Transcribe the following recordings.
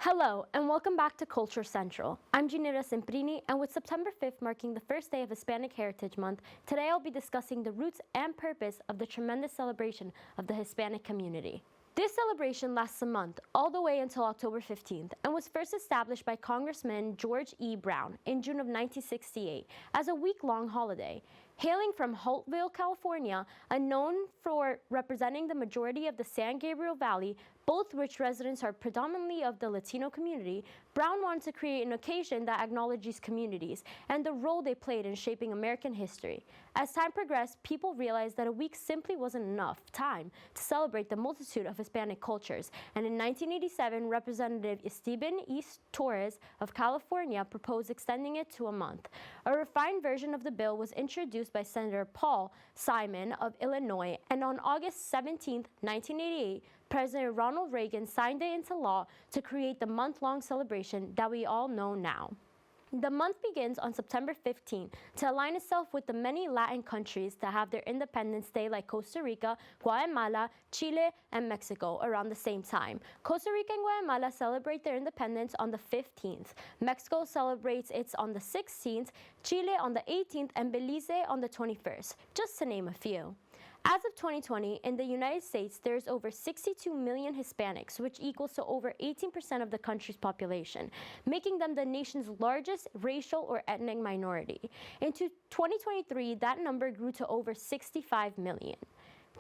Hello, and welcome back to Culture Central. I'm Ginevra Semprini, and with September 5th marking the first day of Hispanic Heritage Month, today I'll be discussing the roots and purpose of the tremendous celebration of the Hispanic community. This celebration lasts a month, all the way until October 15th, and was first established by Congressman George E. Brown in June of 1968 as a week-long holiday. Hailing from Holtville, California, and known for representing the majority of the San Gabriel Valley, both which residents are predominantly of the Latino community, Brown wanted to create an occasion that acknowledges communities and the role they played in shaping American history. As time progressed, people realized that a week simply wasn't enough time to celebrate the multitude of Hispanic cultures, and in 1987, Representative Esteban E. Torres of California proposed extending it to a month. A refined version of the bill was introduced by Senator Paul Simon of Illinois, and on August 17, 1988, President Ronald Reagan signed it into law to create the month-long celebration that we all know now. The month begins on September 15 to align itself with the many Latin countries that have their Independence Day, like Costa Rica, Guatemala, Chile, and Mexico around the same time. Costa Rica and Guatemala celebrate their independence on the 15th. Mexico celebrates its on the 16th, Chile on the 18th, and Belize on the 21st, just to name a few. As of 2020, in the United States, there's over 62 million Hispanics, which equals to over 18% of the country's population, making them the nation's largest racial or ethnic minority. Into 2023, that number grew to over 65 million.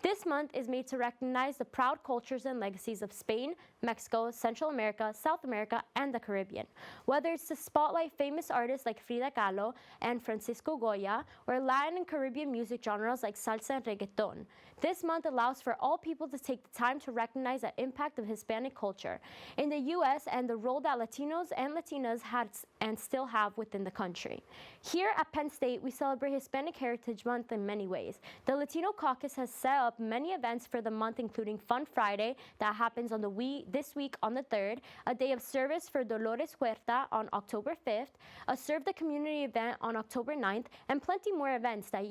This month is made to recognize the proud cultures and legacies of Spain, Mexico, Central America, South America, and the Caribbean. Whether it's to spotlight famous artists like Frida Kahlo and Francisco Goya, or Latin and Caribbean music genres like salsa and reggaeton, this month allows for all people to take the time to recognize the impact of Hispanic culture in the U.S. and the role that Latinos and Latinas had and still have within the country. Here at Penn State, we celebrate Hispanic Heritage Month in many ways. The Latino Caucus has set up many events for the month, including Fun Friday that happens on this week on the 3rd, a day of service for Dolores Huerta on October 5th, a Serve the Community event on October 9th, and plenty more events that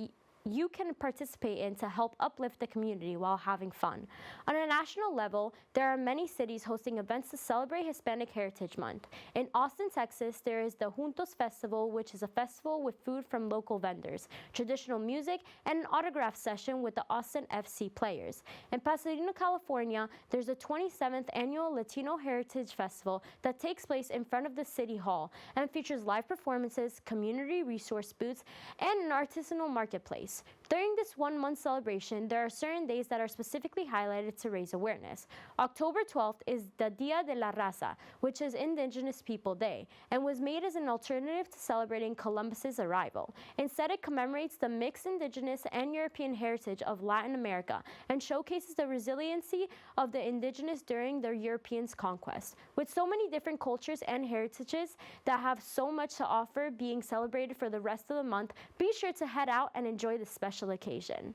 you can participate in to help uplift the community while having fun. On a national level, there are many cities hosting events to celebrate Hispanic Heritage Month. In Austin, Texas, there is the Juntos Festival, which is a festival with food from local vendors, traditional music, and an autograph session with the Austin FC players. In Pasadena, California, there's the 27th Annual Latino Heritage Festival that takes place in front of the City Hall and features live performances, community resource booths, and an artisanal marketplace. During this one-month celebration, there are certain days that are specifically highlighted to raise awareness. October 12th is the Dia de la Raza, which is Indigenous People Day, and was made as an alternative to celebrating Columbus's arrival. Instead, it commemorates the mixed Indigenous and European heritage of Latin America and showcases the resiliency of the Indigenous during the Europeans' conquest. With so many different cultures and heritages that have so much to offer being celebrated for the rest of the month, be sure to head out and enjoy this special occasion.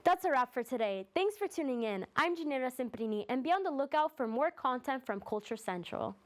That's a wrap for today. Thanks for tuning in. I'm Ginevra Semprini, and be on the lookout for more content from Culture Central.